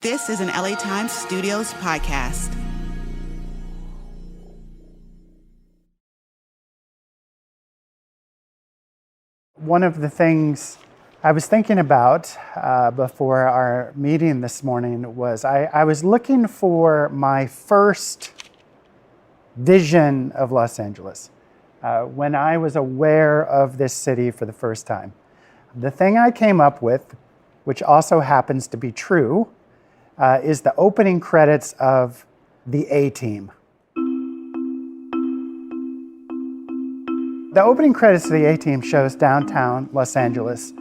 This is an LA Times Studios podcast. One of the things I was thinking about before our meeting this morning was I was looking for my first vision of Los Angeles when I was aware of this city for the first time. The thing I came up with, which also happens to be true, is the opening credits of The A-Team. The opening credits of The A-Team shows downtown Los Angeles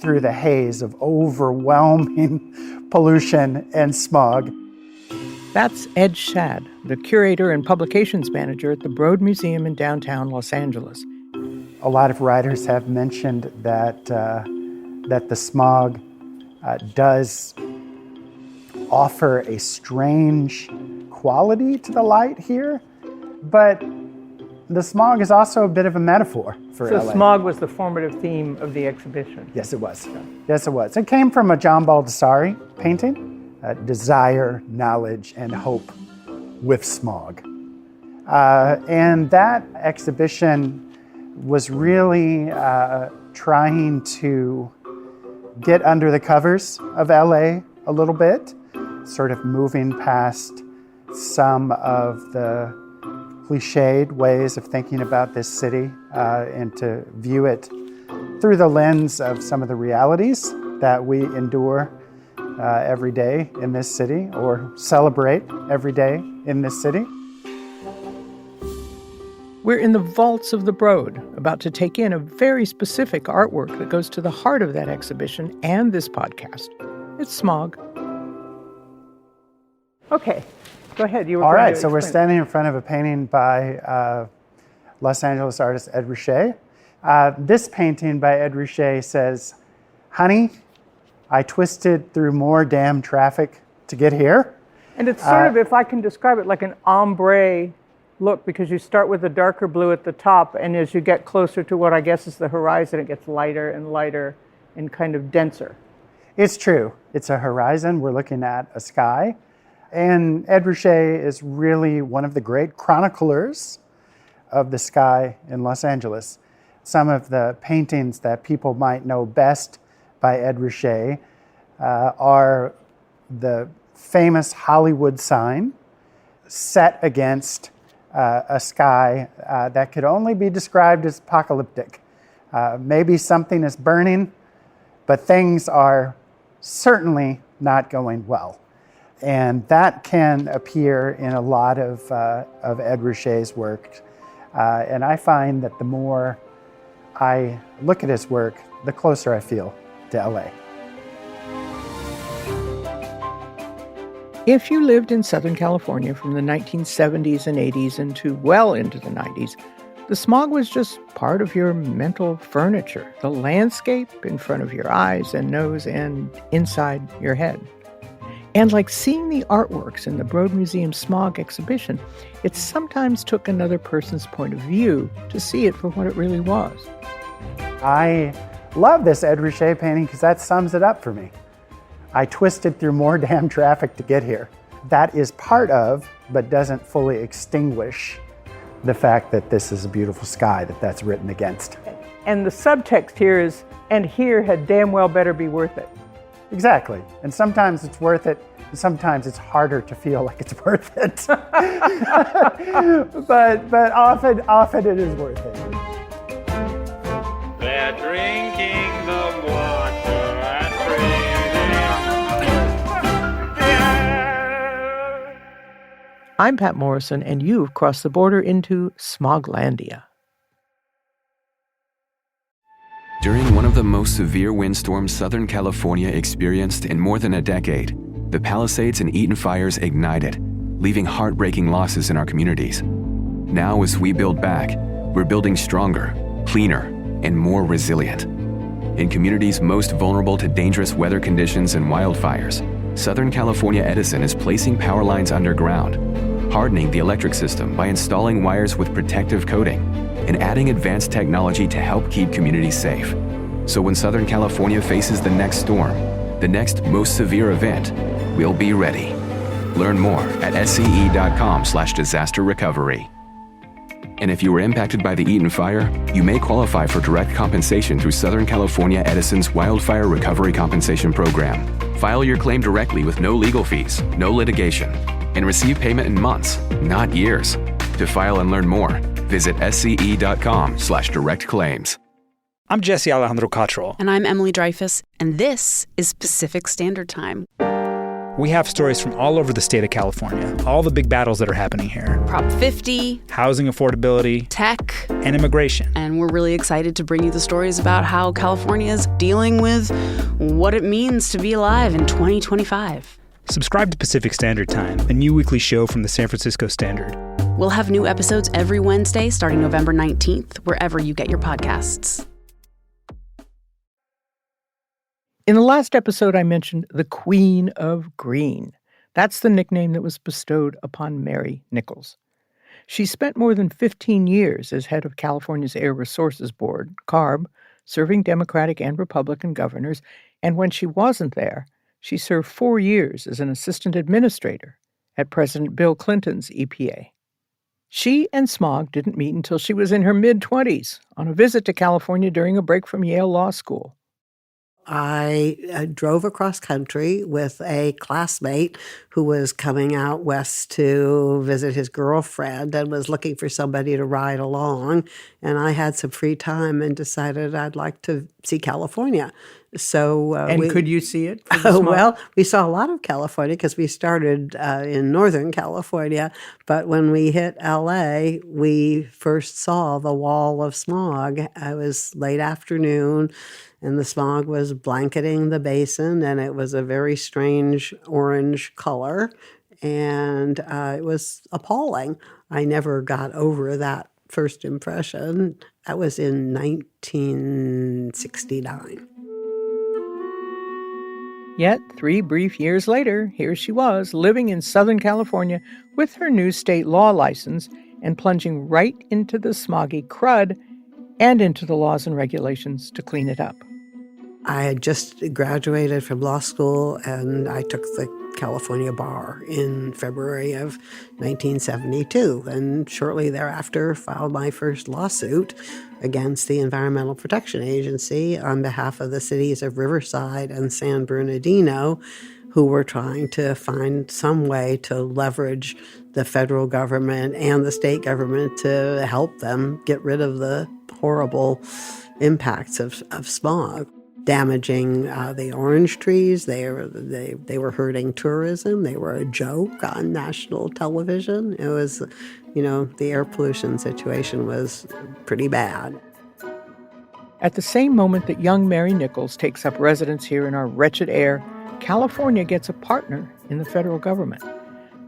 through the haze of overwhelming pollution and smog. That's Ed Shad, the curator and publications manager at the Broad Museum in downtown Los Angeles. A lot of writers have mentioned that the smog does offer a strange quality to the light here, but the smog is also a bit of a metaphor for LA. So smog was the formative theme of the exhibition? Yes, it was. Yes, it was. It came from a John Baldessari painting, Desire, Knowledge, and Hope with Smog. And that exhibition was really trying to get under the covers of LA a little bit, sort of moving past some of the cliched ways of thinking about this city and to view it through the lens of some of the realities that we endure every day in this city or celebrate every day in this city. We're in the vaults of the Broad, about to take in a very specific artwork that goes to the heart of that exhibition and this podcast. It's Smog. Okay, go ahead. You were All going right, to so we're explain. standing in front of a painting by Los Angeles artist Ed Ruscha. This painting by Ed Ruscha says, "Honey, I twisted through more damn traffic to get here." And it's sort of, if I can describe it, like an ombre look, because you start with a darker blue at the top, and as you get closer to what I guess is the horizon, it gets lighter and lighter and kind of denser. It's true. It's a horizon. We're looking at a sky. And Ed Ruscha is really one of the great chroniclers of the sky in Los Angeles. Some of the paintings that people might know best by Ed Ruscha are the famous Hollywood sign set against a sky that could only be described as apocalyptic. Maybe something is burning, but things are certainly not going well. And that can appear in a lot of Ed Ruscha's work. And I find that the more I look at his work, the closer I feel to LA. If you lived in Southern California from the 1970s and 80s into well into the 90s, the smog was just part of your mental furniture, the landscape in front of your eyes and nose and inside your head. And like seeing the artworks in the Broad Museum Smog exhibition, it sometimes took another person's point of view to see it for what it really was. I love this Ed Ruscha painting because that sums it up for me. I twisted through more damn traffic to get here. That is part of, but doesn't fully extinguish, the fact that this is a beautiful sky that's written against. And the subtext here is, and here had damn well better be worth it. Exactly. And sometimes it's worth it, and sometimes it's harder to feel like it's worth it. but often it is worth it. They're drinking the water and breathing. I'm Pat Morrison, and you've crossed the border into Smoglandia. During one of the most severe windstorms Southern California experienced in more than a decade, the Palisades and Eaton fires ignited, leaving heartbreaking losses in our communities. Now, as we build back, we're building stronger, cleaner, and more resilient. In communities most vulnerable to dangerous weather conditions and wildfires, Southern California Edison is placing power lines underground, hardening the electric system by installing wires with protective coating, and adding advanced technology to help keep communities safe. So when Southern California faces the next storm, the next most severe event, we'll be ready. Learn more at SCE.com/disaster recovery. And if you were impacted by the Eaton fire, you may qualify for direct compensation through Southern California Edison's Wildfire Recovery Compensation Program. File your claim directly with no legal fees, no litigation, and receive payment in months, not years. To file and learn more, visit SCE.com/direct-claims. I'm Jesse Alejandro Cottrell. And I'm Emily Dreyfus, and this is Pacific Standard Time. We have stories from all over the state of California, all the big battles that are happening here. Prop 50, housing affordability, tech, and immigration. And we're really excited to bring you the stories about how California is dealing with what it means to be alive in 2025. Subscribe to Pacific Standard Time, a new weekly show from the San Francisco Standard. We'll have new episodes every Wednesday starting November 19th, wherever you get your podcasts. In the last episode, I mentioned the Queen of Green. That's the nickname that was bestowed upon Mary Nichols. She spent more than 15 years as head of California's Air Resources Board, CARB, serving Democratic and Republican governors, and when she wasn't there, she served 4 years as an assistant administrator at President Bill Clinton's EPA. She and Smog didn't meet until she was in her mid-20s on a visit to California during a break from Yale Law School. I drove across country with a classmate who was coming out west to visit his girlfriend and was looking for somebody to ride along. And I had some free time and decided I'd like to see California. So, could you see it? Well, we saw a lot of California because we started in Northern California. But when we hit L.A., we first saw the wall of smog. It was late afternoon, and the smog was blanketing the basin, and it was a very strange orange color, and it was appalling. I never got over that first impression. That was in 1969. Yet, 3 brief years later, here she was, living in Southern California with her new state law license and plunging right into the smoggy crud and into the laws and regulations to clean it up. I had just graduated from law school, and I took the California bar in February of 1972, and shortly thereafter filed my first lawsuit against the Environmental Protection Agency on behalf of the cities of Riverside and San Bernardino, who were trying to find some way to leverage the federal government and the state government to help them get rid of the horrible impacts of smog. Damaging the orange trees. They were hurting tourism. They were a joke on national television. It was, the air pollution situation was pretty bad. At the same moment that young Mary Nichols takes up residence here in our wretched air, California gets a partner in the federal government.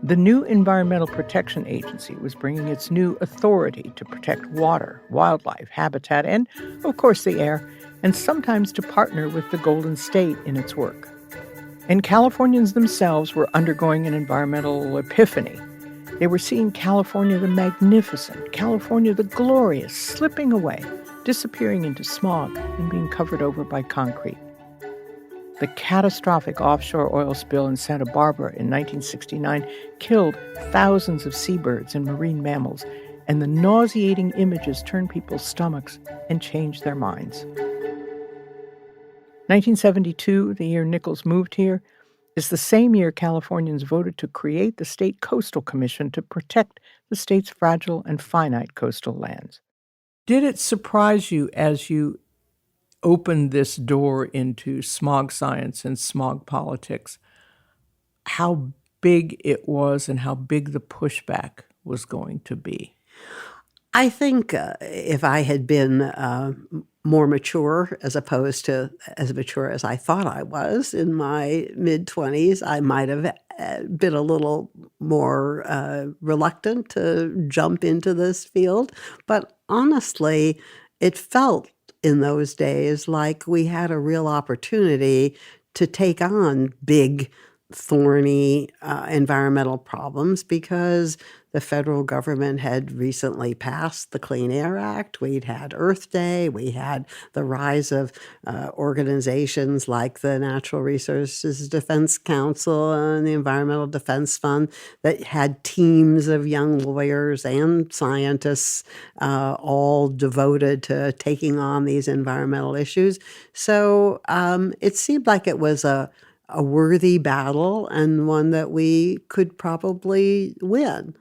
The new Environmental Protection Agency was bringing its new authority to protect water, wildlife, habitat, and, of course, the air, and sometimes to partner with the Golden State in its work. And Californians themselves were undergoing an environmental epiphany. They were seeing California the magnificent, California the glorious, slipping away, disappearing into smog and being covered over by concrete. The catastrophic offshore oil spill in Santa Barbara in 1969 killed thousands of seabirds and marine mammals, and the nauseating images turned people's stomachs and changed their minds. 1972, the year Nichols moved here, is the same year Californians voted to create the State Coastal Commission to protect the state's fragile and finite coastal lands. Did it surprise you as you opened this door into smog science and smog politics, how big it was and how big the pushback was going to be? I think if I had been more mature as opposed to as mature as I thought I was in my mid-20s, I might have been a little more reluctant to jump into this field. But honestly, it felt in those days like we had a real opportunity to take on big, thorny environmental problems because the federal government had recently passed the Clean Air Act. We'd had Earth Day. We had the rise of organizations like the Natural Resources Defense Council and the Environmental Defense Fund that had teams of young lawyers and scientists all devoted to taking on these environmental issues. So it seemed like it was a worthy battle and one that we could probably win.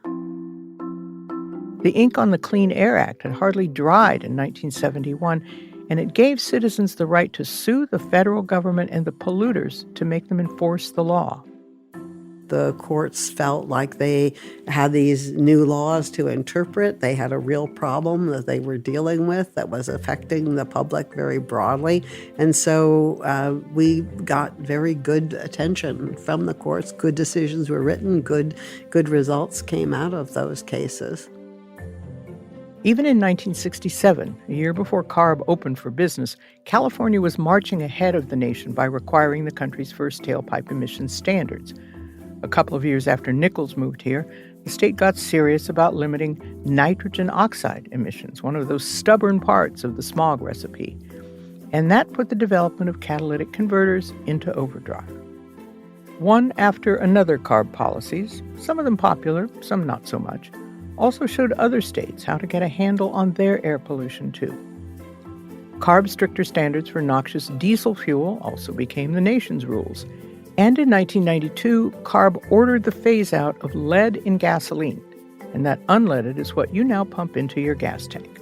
The ink on the Clean Air Act had hardly dried in 1971, and it gave citizens the right to sue the federal government and the polluters to make them enforce the law. The courts felt like they had these new laws to interpret. They had a real problem that they were dealing with that was affecting the public very broadly. And so we got very good attention from the courts. Good decisions were written. Good results came out of those cases. Even in 1967, a year before CARB opened for business, California was marching ahead of the nation by requiring the country's first tailpipe emissions standards. A couple of years after Nichols moved here, the state got serious about limiting nitrogen oxide emissions, one of those stubborn parts of the smog recipe. And that put the development of catalytic converters into overdrive. One after another CARB policies, some of them popular, some not so much, also showed other states how to get a handle on their air pollution too. CARB's stricter standards for noxious diesel fuel also became the nation's rules. And in 1992, CARB ordered the phase-out of lead in gasoline, and that unleaded is what you now pump into your gas tank.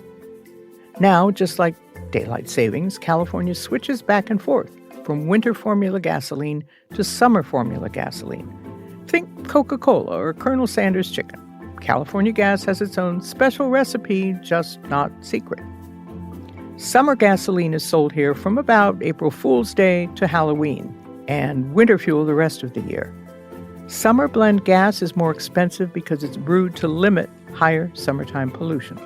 Now, just like daylight savings, California switches back and forth from winter formula gasoline to summer formula gasoline. Think Coca-Cola or Colonel Sanders chicken. California Gas has its own special recipe, just not secret. Summer gasoline is sold here from about April Fool's Day to Halloween, and winter fuel the rest of the year. Summer blend gas is more expensive because it's brewed to limit higher summertime pollution.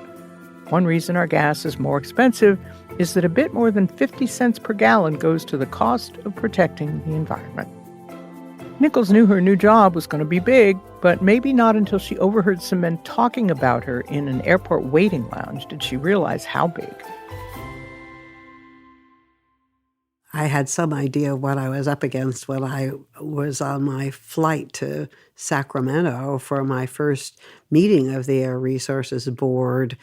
One reason our gas is more expensive is that a bit more than 50 cents per gallon goes to the cost of protecting the environment. Nichols knew her new job was going to be big, but maybe not until she overheard some men talking about her in an airport waiting lounge did she realize how big. I had some idea of what I was up against when I was on my flight to Sacramento for my first meeting of the Air Resources Board,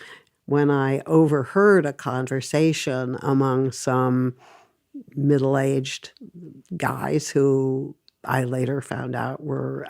when I overheard a conversation among some middle-aged guys who I later found out were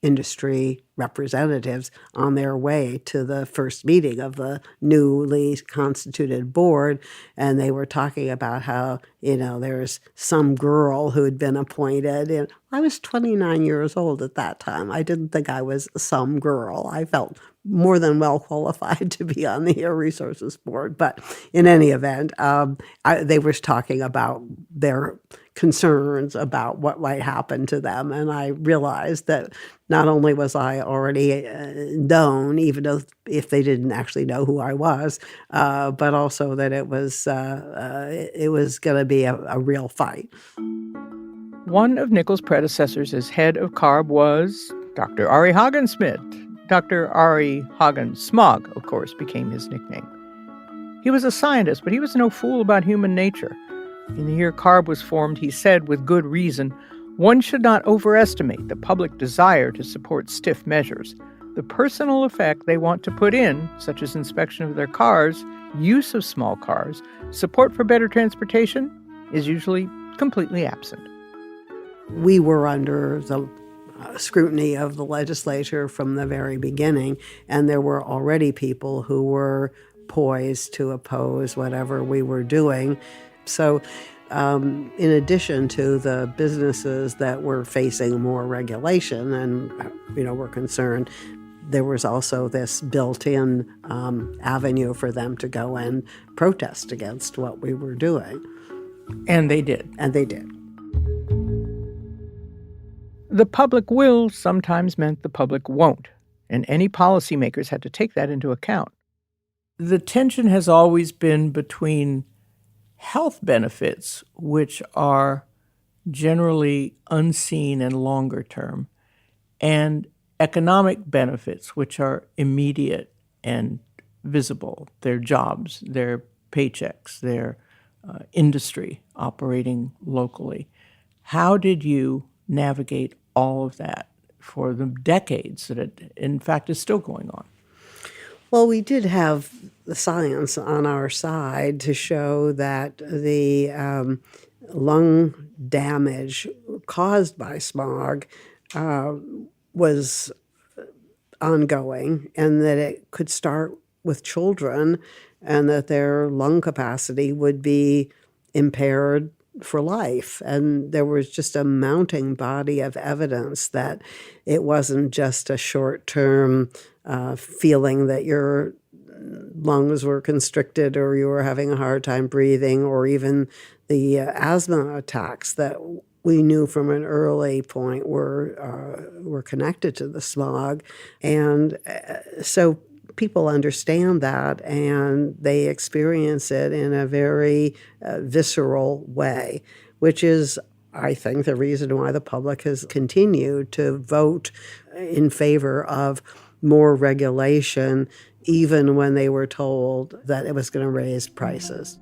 industry representatives on their way to the first meeting of the newly constituted board. And they were talking about how, there's some girl who had been appointed. And I was 29 years old at that time. I didn't think I was some girl. I felt more than well qualified to be on the Air Resources Board. But in any event, they were talking about their concerns about what might happen to them. And I realized that not only was I already known, even though if they didn't actually know who I was, but also that it was going to be a real fight. One of Nichols' predecessors as head of CARB was Dr. Ari Hagensmith. Dr. Ari Hagen Smog, of course, became his nickname. He was a scientist, but he was no fool about human nature. In the year CARB was formed, he said, with good reason, one should not overestimate the public desire to support stiff measures. The personal effect they want to put in, such as inspection of their cars, use of small cars, support for better transportation, is usually completely absent. We were under the scrutiny of the legislature from the very beginning, and there were already people who were poised to oppose whatever we were doing. So in addition to the businesses that were facing more regulation and, were concerned, there was also this built-in avenue for them to go and protest against what we were doing. And they did. And they did. The public will sometimes meant the public won't, and any policymakers had to take that into account. The tension has always been between health benefits, which are generally unseen and longer term, and economic benefits, which are immediate and visible, their jobs, their paychecks, their industry operating locally. How did you navigate all of that for the decades that it, in fact, is still going on? Well, we did have the science on our side to show that the lung damage caused by smog was ongoing, and that it could start with children, and that their lung capacity would be impaired for life. And there was just a mounting body of evidence that it wasn't just a short-term feeling that your lungs were constricted or you were having a hard time breathing, or even the asthma attacks that we knew from an early point were connected to the smog. And so people understand that, and they experience it in a very visceral way, which is, I think, the reason why the public has continued to vote in favor of more regulation, even when they were told that it was going to raise prices.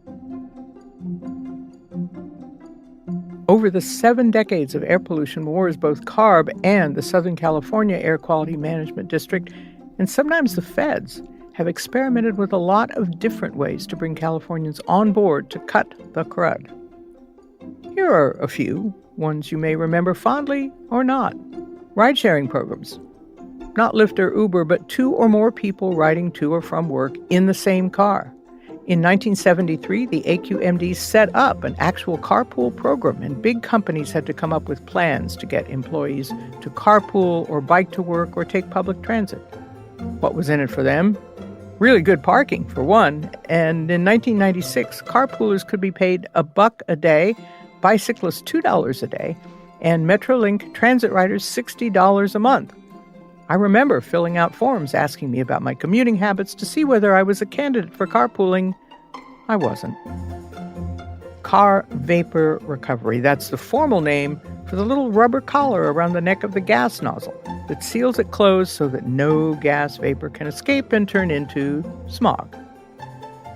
Over the 7 decades of air pollution wars, both CARB and the Southern California Air Quality Management District, and sometimes the feds, have experimented with a lot of different ways to bring Californians on board to cut the crud. Here are a few, ones you may remember fondly or not. Ride-sharing programs. Not Lyft or Uber, but 2 or more people riding to or from work in the same car. In 1973, the AQMD set up an actual carpool program, and big companies had to come up with plans to get employees to carpool or bike to work or take public transit. What was in it for them? Really good parking, for one. And in 1996, carpoolers could be paid $1 a day, bicyclists $2 a day, and Metrolink transit riders $60 a month. I remember filling out forms asking me about my commuting habits to see whether I was a candidate for carpooling. I wasn't. Car vapor recovery. That's the formal name for the little rubber collar around the neck of the gas nozzle that seals it closed so that no gas vapor can escape and turn into smog.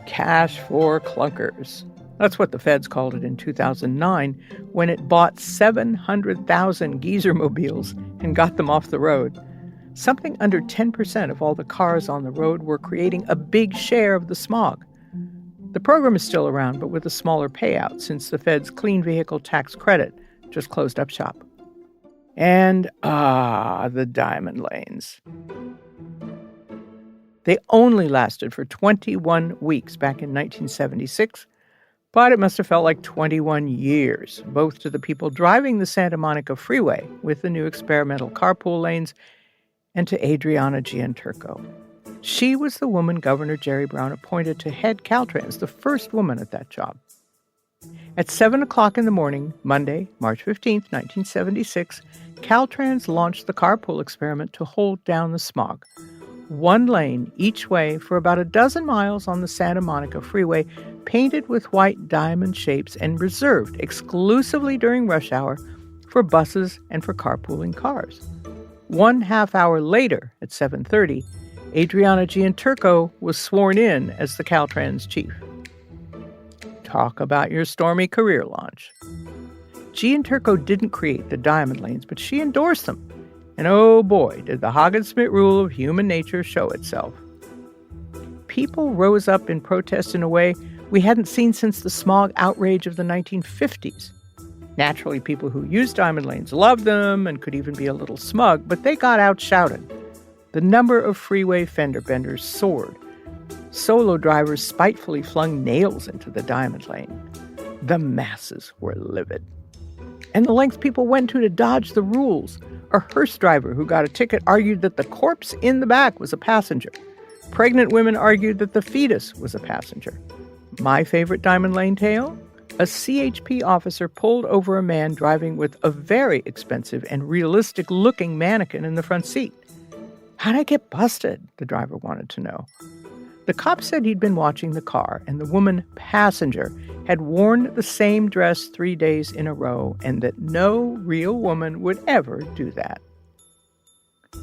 Cash for clunkers. That's what the feds called it in 2009 when it bought 700,000 geezer-mobiles and got them off the road. Something under 10% of all the cars on the road were creating a big share of the smog. The program is still around, but with a smaller payout since the Fed's Clean Vehicle Tax Credit just closed up shop. And, the diamond lanes. They only lasted for 21 weeks back in 1976, but it must have felt like 21 years, both to the people driving the Santa Monica Freeway with the new experimental carpool lanes and to Adriana Gianturco. She was the woman Governor Jerry Brown appointed to head Caltrans, the first woman at that job. At 7 o'clock in the morning, Monday, March 15th, 1976, Caltrans launched the carpool experiment to hold down the smog. 1 lane each way for about a dozen miles on the Santa Monica Freeway, painted with white diamond shapes and reserved exclusively during rush hour for buses and for carpooling cars. 1/2 hour later, at 7:30, Adriana Gianturco was sworn in as the Caltrans chief. Talk about your stormy career launch. Gianturco didn't create the diamond lanes, but she endorsed them. And oh boy, did the Hagen-Smit rule of human nature show itself. People rose up in protest in a way we hadn't seen since the smog outrage of the 1950s. Naturally, people who used diamond lanes loved them and could even be a little smug, but they got outshouted. The number of freeway fender benders soared. Solo drivers spitefully flung nails into the diamond lane. The masses were livid. And the lengths people went to dodge the rules. A hearse driver who got a ticket argued that the corpse in the back was a passenger. Pregnant women argued that the fetus was a passenger. My favorite diamond lane tale? A CHP officer pulled over a man driving with a very expensive and realistic-looking mannequin in the front seat. How'd I get busted? The driver wanted to know. The cop said he'd been watching the car, and the woman passenger had worn the same dress 3 days in a row, and that no real woman would ever do that.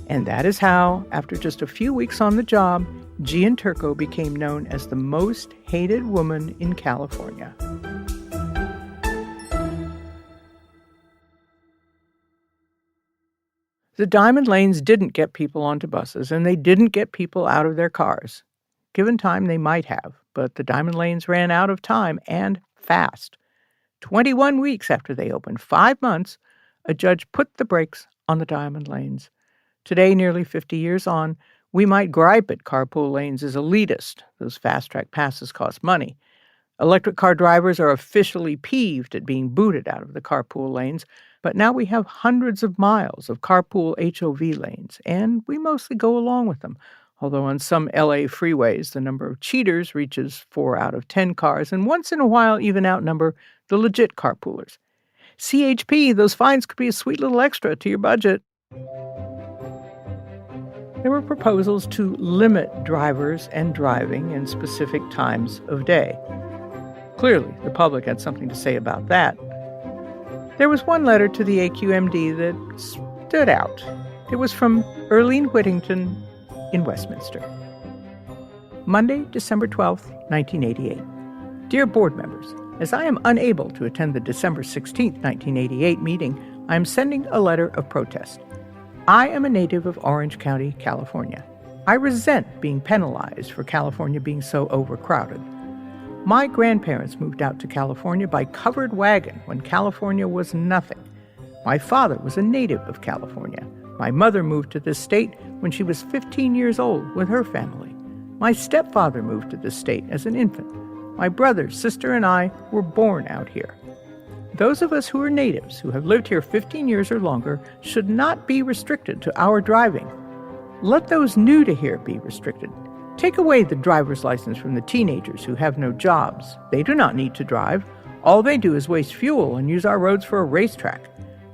And that is how, after just a few weeks on the job, Gian Turco became known as the most hated woman in California. The diamond lanes didn't get people onto buses, and they didn't get people out of their cars. Given time, they might have, but the diamond lanes ran out of time, and fast. 21 weeks after they opened, 5 months, a judge put the brakes on the diamond lanes. Today, nearly 50 years on, we might gripe at carpool lanes as elitist. Those fast-track passes cost money. Electric car drivers are officially peeved at being booted out of the carpool lanes, but now we have hundreds of miles of carpool HOV lanes, and we mostly go along with them. Although on some LA freeways, the number of cheaters reaches 4 out of 10 cars, and once in a while even outnumber the legit carpoolers. CHP, those fines could be a sweet little extra to your budget. There were proposals to limit drivers and driving in specific times of day. Clearly, the public had something to say about that. There was one letter to the AQMD that stood out. It was from Earlene Whittington in Westminster. Monday, December 12th, 1988. Dear board members, as I am unable to attend the December 16th, 1988 meeting, I am sending a letter of protest. I am a native of Orange County, California. I resent being penalized for California being so overcrowded. My grandparents moved out to California by covered wagon when California was nothing. My father was a native of California. My mother moved to this state when she was 15 years old with her family. My stepfather moved to this state as an infant. My brother, sister, and I were born out here. Those of us who are natives, who have lived here 15 years or longer, should not be restricted to our driving. Let those new to here be restricted. Take away the driver's license from the teenagers who have no jobs. They do not need to drive. All they do is waste fuel and use our roads for a racetrack.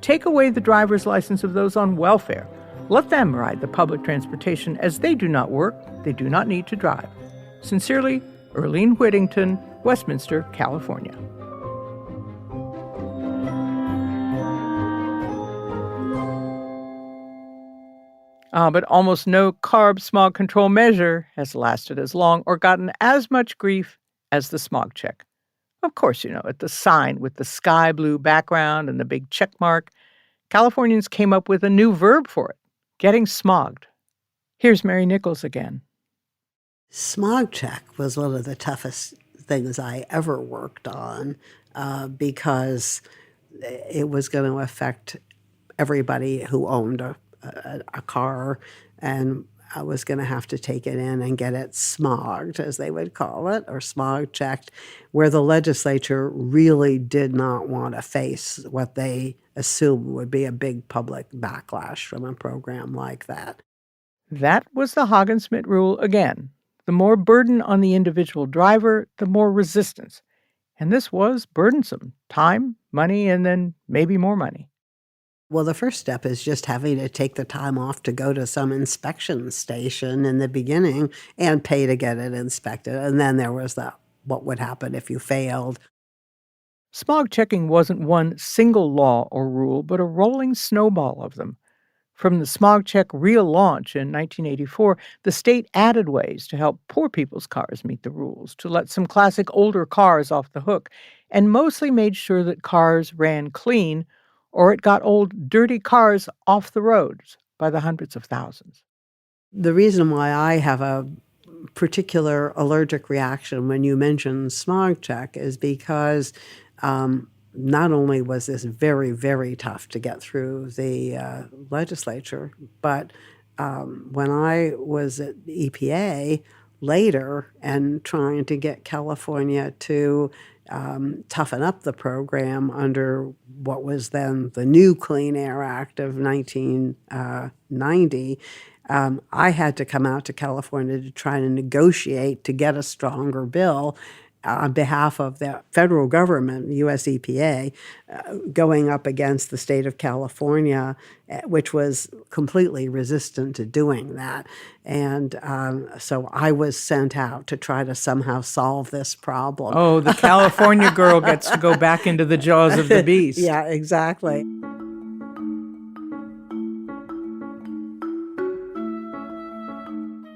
Take away the driver's license of those on welfare. Let them ride the public transportation as they do not work, they do not need to drive. Sincerely, Earlene Whittington, Westminster, California. But almost no CARB smog control measure has lasted as long or gotten as much grief as the smog check. Of course, you know, at the sign with the sky blue background and the big check mark, Californians came up with a new verb for it, getting smogged. Here's Mary Nichols again. Smog check was one of the toughest things I ever worked on because it was going to affect everybody who owned a car, and I was going to have to take it in and get it smogged, as they would call it, or smog checked, where the legislature really did not want to face what they assumed would be a big public backlash from a program like that. That was the Hagen-Smith rule again. The more burden on the individual driver, the more resistance. And this was burdensome. Time, money, and then maybe more money. Well, the first step is just having to take the time off to go to some inspection station in the beginning and pay to get it inspected. And then there was what would happen if you failed. Smog checking wasn't one single law or rule, but a rolling snowball of them. From the smog check real launch in 1984, the state added ways to help poor people's cars meet the rules, to let some classic older cars off the hook, and mostly made sure that cars ran clean, or it got old, dirty cars off the roads by the hundreds of thousands. The reason why I have a particular allergic reaction when you mention smog check is because not only was this very, very tough to get through the legislature, but when I was at the EPA later and trying to get California to toughen up the program under what was then the new Clean Air Act of 1990, I had to come out to California to try to negotiate to get a stronger bill on behalf of the federal government, U.S. EPA, going up against the state of California, which was completely resistant to doing that. And so I was sent out to try to somehow solve this problem. Oh, the California girl gets to go back into the jaws of the beast. Yeah, exactly.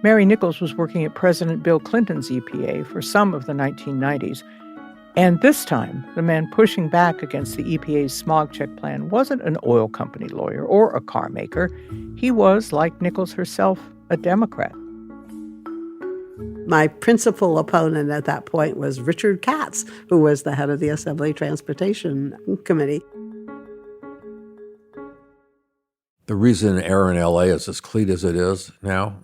Mary Nichols was working at President Bill Clinton's EPA for some of the 1990s. And this time, the man pushing back against the EPA's smog check plan wasn't an oil company lawyer or a car maker. He was, like Nichols herself, a Democrat. My principal opponent at that point was Richard Katz, who was the head of the Assembly Transportation Committee. The reason air in LA is as clean as it is now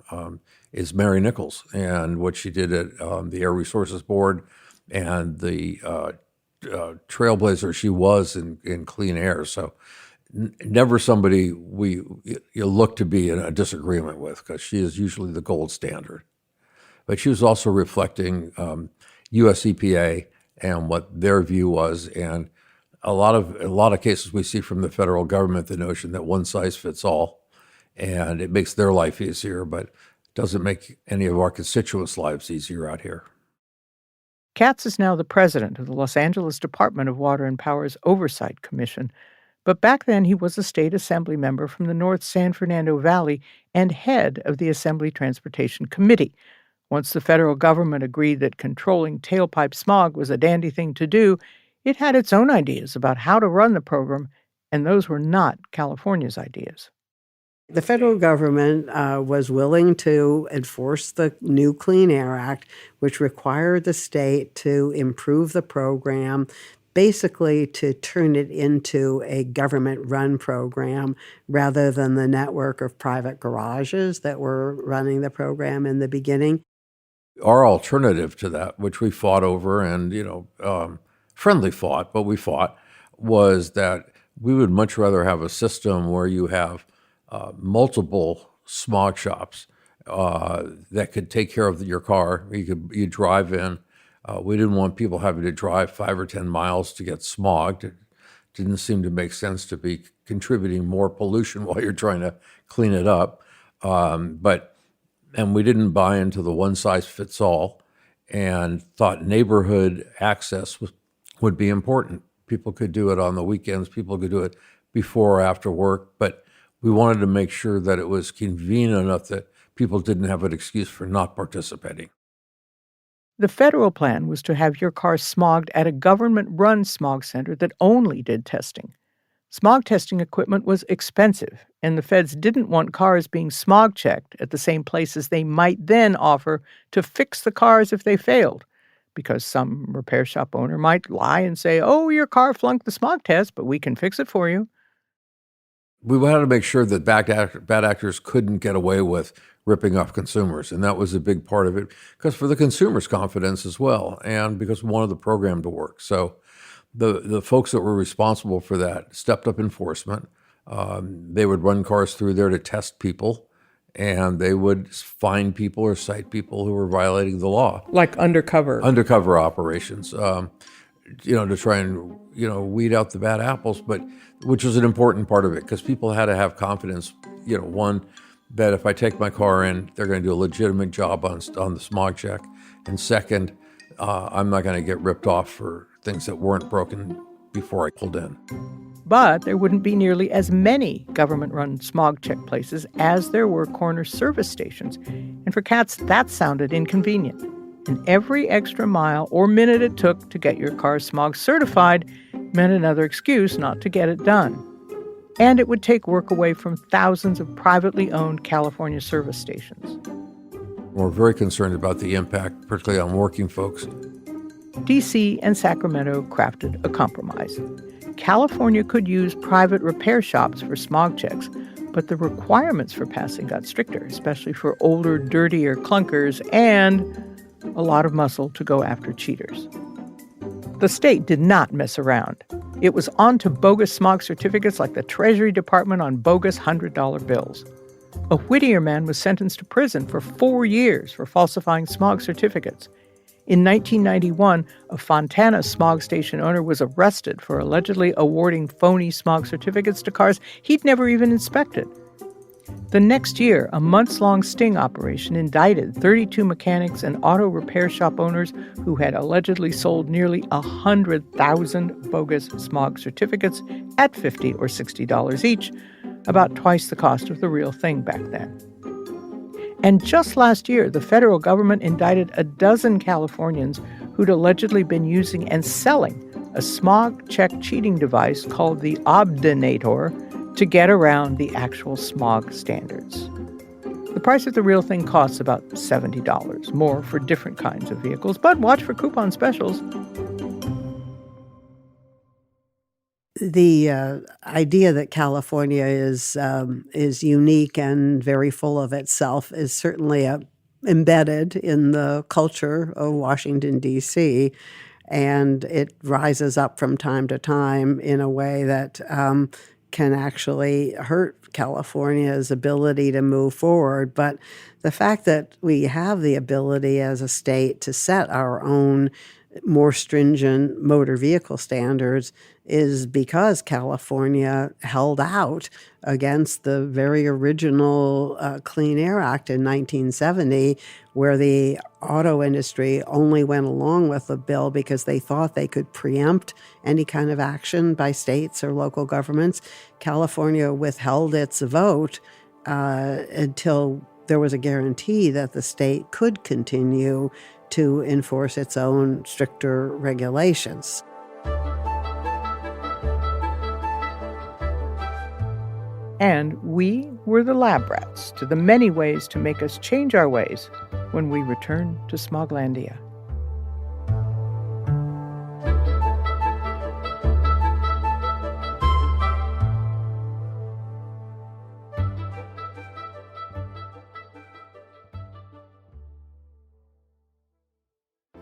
is Mary Nichols and what she did at the Air Resources Board and the trailblazer she was in clean air. So never somebody you look to be in a disagreement with, because she is usually the gold standard. But she was also reflecting U.S. EPA and what their view was, and a lot of cases we see from the federal government, the notion that one size fits all, and it makes their life easier, but doesn't make any of our constituents' lives easier out here. Katz is now the president of the Los Angeles Department of Water and Power's Oversight Commission, but back then he was a state assembly member from the North San Fernando Valley and head of the Assembly Transportation Committee. Once the federal government agreed that controlling tailpipe smog was a dandy thing to do, it had its own ideas about how to run the program, and those were not California's ideas. The federal government was willing to enforce the new Clean Air Act, which required the state to improve the program, basically to turn it into a government-run program rather than the network of private garages that were running the program in the beginning. Our alternative to that, which we fought over and, friendly fought, but we fought, was that we would much rather have a system where you have multiple smog shops that could take care of your car. You drive in. We didn't want people having to drive 5 or 10 miles to get smogged. It didn't seem to make sense to be contributing more pollution while you're trying to clean it up. And we didn't buy into the one-size-fits-all and thought neighborhood access would be important. People could do it on the weekends. People could do it before or after work. But we wanted to make sure that it was convenient enough that people didn't have an excuse for not participating. The federal plan was to have your car smogged at a government-run smog center that only did testing. Smog testing equipment was expensive, and the feds didn't want cars being smog checked at the same places they might then offer to fix the cars if they failed, because some repair shop owner might lie and say, "Oh, your car flunked the smog test, but we can fix it for you." We wanted to make sure that bad actors couldn't get away with ripping off consumers, and that was a big part of it, because for the consumer's confidence as well, and because we wanted the program to work. So the folks that were responsible for that stepped up enforcement. They would run cars through there to test people, and they would find people or cite people who were violating the law. Like undercover operations, to try and, weed out the bad apples, but which was an important part of it, because people had to have confidence, one, that if I take my car in, they're going to do a legitimate job on the smog check, and second, I'm not going to get ripped off for things that weren't broken before I pulled in. But there wouldn't be nearly as many government-run smog check places as there were corner service stations. And for Katz, that sounded inconvenient. And every extra mile or minute it took to get your car smog certified meant another excuse not to get it done. And it would take work away from thousands of privately owned California service stations. We're very concerned about the impact, particularly on working folks. D.C. and Sacramento crafted a compromise. California could use private repair shops for smog checks, but the requirements for passing got stricter, especially for older, dirtier clunkers, and a lot of muscle to go after cheaters. The state did not mess around. It was on to bogus smog certificates like the Treasury Department on bogus $100 bills. A Whaddya man was sentenced to prison for 4 years for falsifying smog certificates. In 1991, a Fontana smog station owner was arrested for allegedly awarding phony smog certificates to cars he'd never even inspected. The next year, a months-long sting operation indicted 32 mechanics and auto repair shop owners who had allegedly sold nearly 100,000 bogus smog certificates at $50 or $60 each, about twice the cost of the real thing back then. And just last year, the federal government indicted a dozen Californians who'd allegedly been using and selling a smog check cheating device called the Obdinator to get around the actual smog standards. The price of the real thing costs about $70 more for different kinds of vehicles, but watch for coupon specials. The idea that California is unique and very full of itself is certainly embedded in the culture of Washington, D.C., and it rises up from time to time in a way that can actually hurt California's ability to move forward. But the fact that we have the ability as a state to set our own more stringent motor vehicle standards is because California held out against the very original Clean Air Act in 1970, where the auto industry only went along with the bill because they thought they could preempt any kind of action by states or local governments. California withheld its vote until there was a guarantee that the state could continue to enforce its own stricter regulations. And we were the lab rats to the many ways to make us change our ways when we return to Smoglandia.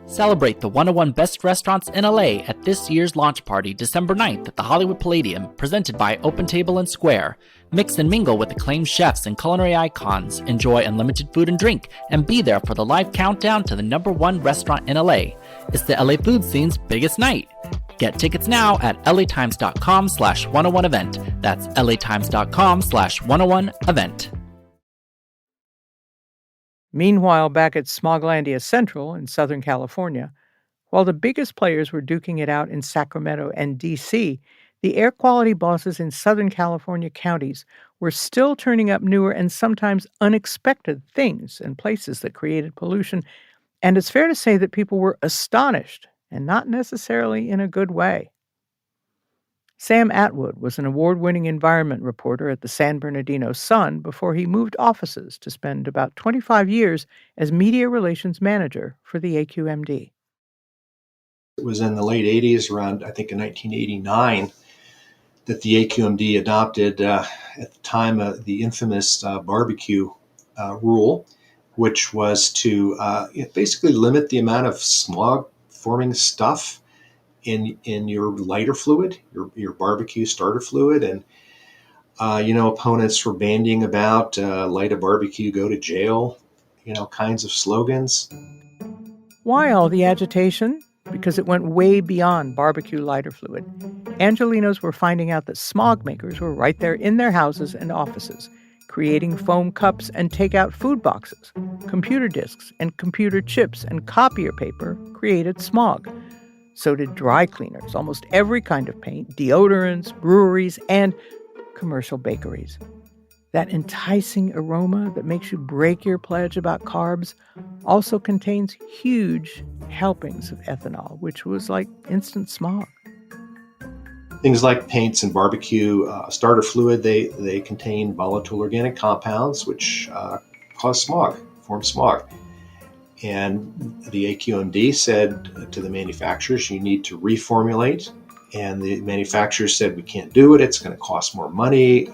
Celebrate the 101 Best Restaurants in LA at this year's launch party December 9th at the Hollywood Palladium, presented by Open Table and Square. Mix and mingle with acclaimed chefs and culinary icons, enjoy unlimited food and drink, and be there for the live countdown to the #1 restaurant in LA. It's the LA food scene's biggest night. Get tickets now at latimes.com/101event. That's latimes.com/101event. Meanwhile, back at Smoglandia Central in Southern California, while the biggest players were duking it out in Sacramento and D.C., the air quality bosses in Southern California counties were still turning up newer and sometimes unexpected things and places that created pollution. And it's fair to say that people were astonished, and not necessarily in a good way. Sam Atwood was an award-winning environment reporter at the San Bernardino Sun before he moved offices to spend about 25 years as media relations manager for the AQMD. It was in the late 80s, around, I think, in 1989, that the AQMD adopted, at the time, the infamous barbecue rule, which was to basically limit the amount of smog-forming stuff in your lighter fluid, your barbecue starter fluid. And, opponents were bandying about light a barbecue, go to jail, kinds of slogans. Why all the agitation? Because it went way beyond barbecue lighter fluid. Angelinos were finding out that smog makers were right there in their houses and offices, creating foam cups and takeout food boxes. Computer disks and computer chips and copier paper created smog. So did dry cleaners, almost every kind of paint, deodorants, breweries, and commercial bakeries. That enticing aroma that makes you break your pledge about carbs also contains huge helpings of ethanol, which was like instant smog. Things like paints and barbecue starter fluid, they contain volatile organic compounds which cause smog, form smog. And the AQMD said to the manufacturers, you need to reformulate. And the manufacturers said, we can't do it. It's going to cost more money.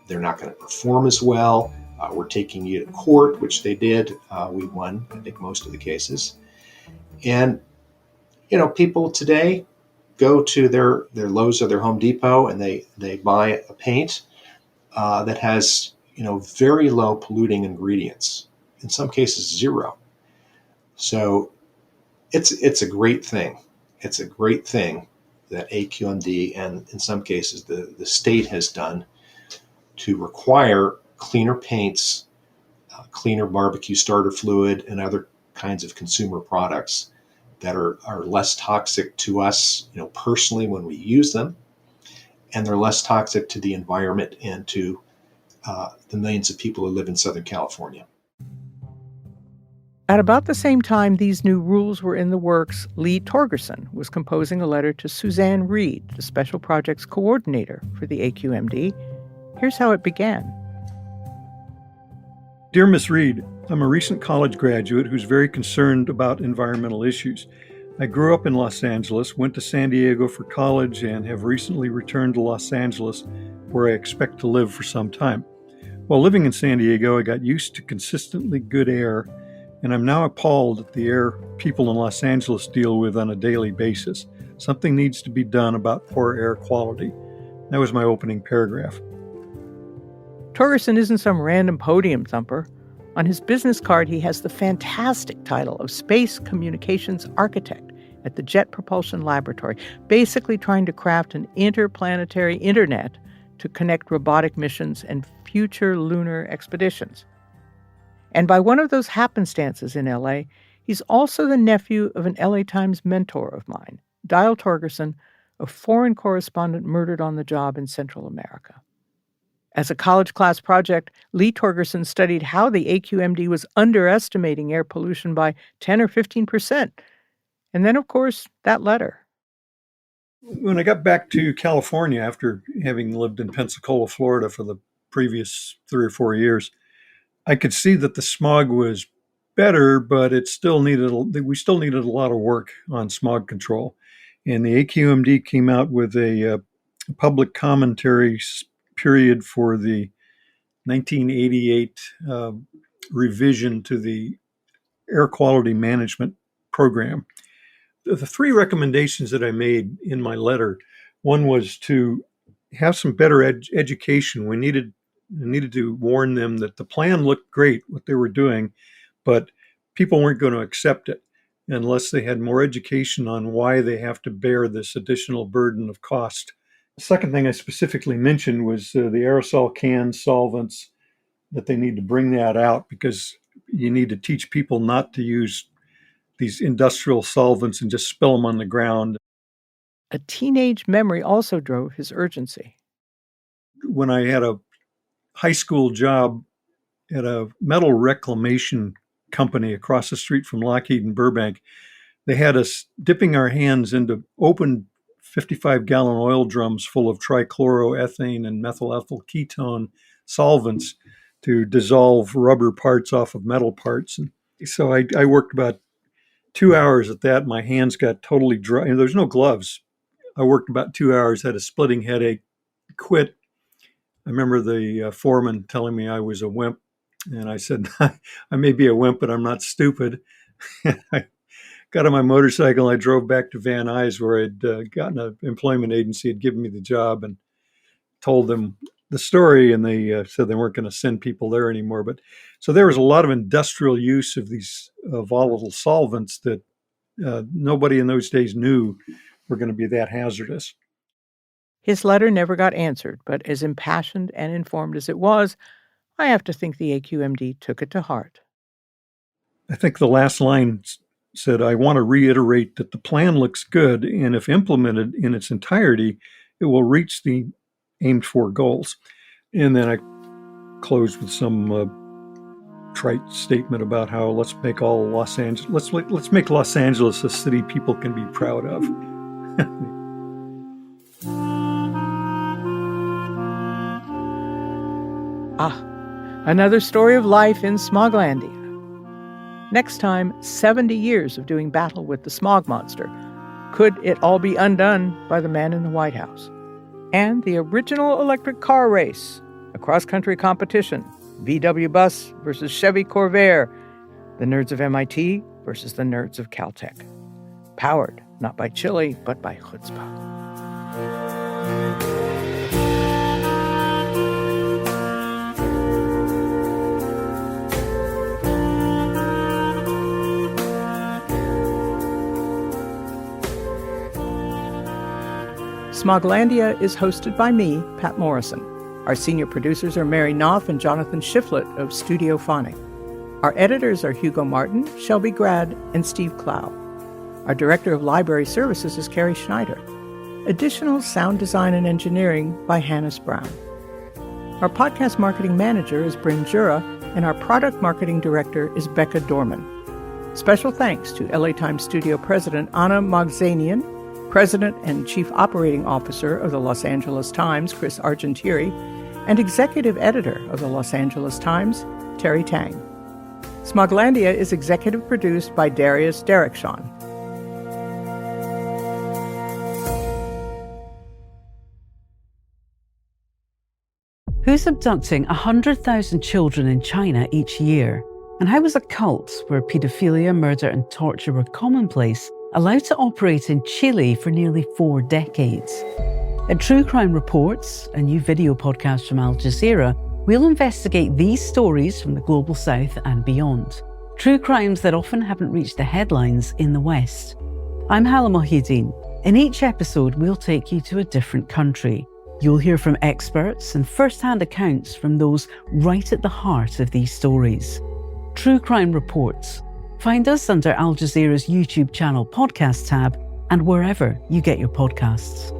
They're not going to perform as well. We're taking you to court, which they did. We won, I think, most of the cases. And, people today go to their Lowe's or their Home Depot and they buy a paint that has, very low polluting ingredients. In some cases, zero. So it's a great thing. It's a great thing that AQMD and in some cases the state has done to require cleaner paints, cleaner barbecue starter fluid, and other kinds of consumer products that are less toxic to us, personally when we use them, and they're less toxic to the environment and to the millions of people who live in Southern California. At about the same time these new rules were in the works, Lee Torgerson was composing a letter to Suzanne Reed, the Special Projects Coordinator for the AQMD. Here's how it began. Dear Miss Reed, I'm a recent college graduate who's very concerned about environmental issues. I grew up in Los Angeles, went to San Diego for college, and have recently returned to Los Angeles, where I expect to live for some time. While living in San Diego, I got used to consistently good air, and I'm now appalled at the air people in Los Angeles deal with on a daily basis. Something needs to be done about poor air quality. That was my opening paragraph. Torgerson isn't some random podium thumper. On his business card, he has the fantastic title of Space Communications Architect at the Jet Propulsion Laboratory, basically trying to craft an interplanetary internet to connect robotic missions and future lunar expeditions. And by one of those happenstances in L.A., he's also the nephew of an L.A. Times mentor of mine, Dial Torgerson, a foreign correspondent murdered on the job in Central America. As a college class project, Lee Torgerson studied how the AQMD was underestimating air pollution by 10 or 15%. And then, of course, that letter. When I got back to California after having lived in Pensacola, Florida for the previous 3 or 4 years, I could see that the smog was better, but we still needed a lot of work on smog control. And the AQMD came out with a public commentary period for the 1988 revision to the air quality management program. The 3 recommendations that I made in my letter, one was to have some better education. We needed to warn them that the plan looked great, what they were doing, but people weren't going to accept it unless they had more education on why they have to bear this additional burden of cost. The second thing I specifically mentioned was the aerosol cans, solvents, that they need to bring that out because you need to teach people not to use these industrial solvents and just spill them on the ground. A teenage memory also drove his urgency. When I had a high school job at a metal reclamation company across the street from Lockheed in Burbank, they had us dipping our hands into open 55-gallon oil drums full of trichloroethane and methylethyl ketone solvents to dissolve rubber parts off of metal parts. And so I worked about 2 hours at that. My hands got totally dry. And there's no gloves. I worked about 2 hours, had a splitting headache, quit. I remember the foreman telling me I was a wimp. And I said, I may be a wimp, but I'm not stupid. I got on my motorcycle and I drove back to Van Nuys, where I'd gotten an employment agency had given me the job, and told them the story. And they said they weren't going to send people there anymore. But so there was a lot of industrial use of these volatile solvents that nobody in those days knew were going to be that hazardous. His letter never got answered, but as impassioned and informed as it was, I have to think the AQMD took it to heart. I think the last line said, I want to reiterate that the plan looks good, and if implemented in its entirety, it will reach the aimed for goals. And then I closed with some trite statement about how let's make Los Angeles a city people can be proud of. Another story of life in Smoglandia. Next time, 70 years of doing battle with the smog monster. Could it all be undone by the man in the White House? And the original electric car race, a cross-country competition, VW Bus versus Chevy Corvair, the nerds of MIT versus the nerds of Caltech. Powered not by chili, but by chutzpah. Smoglandia is hosted by me, Pat Morrison. Our senior producers are Mary Knopf and Jonathan Shiflett of Studio Phonic. Our editors are Hugo Martin, Shelby Grad, and Steve Clow. Our director of library services is Carrie Schneider. Additional sound design and engineering by Hannes Brown. Our podcast marketing manager is Bryn Jura, and our product marketing director is Becca Dorman. Special thanks to LA Times Studio President Anna Mogzanian, President and Chief Operating Officer of the Los Angeles Times, Chris Argentieri, and Executive Editor of the Los Angeles Times, Terry Tang. Smoglandia is executive produced by Darius Derrickson. Who's abducting 100,000 children in China each year? And how was a cult where paedophilia, murder and torture were commonplace allowed to operate in Chile for nearly 4 decades? At True Crime Reports, a new video podcast from Al Jazeera, we'll investigate these stories from the Global South and beyond. True crimes that often haven't reached the headlines in the West. I'm Hala Mohieddin. In each episode, we'll take you to a different country. You'll hear from experts and first-hand accounts from those right at the heart of these stories. True Crime Reports. Find us under Al Jazeera's YouTube channel podcast tab and wherever you get your podcasts.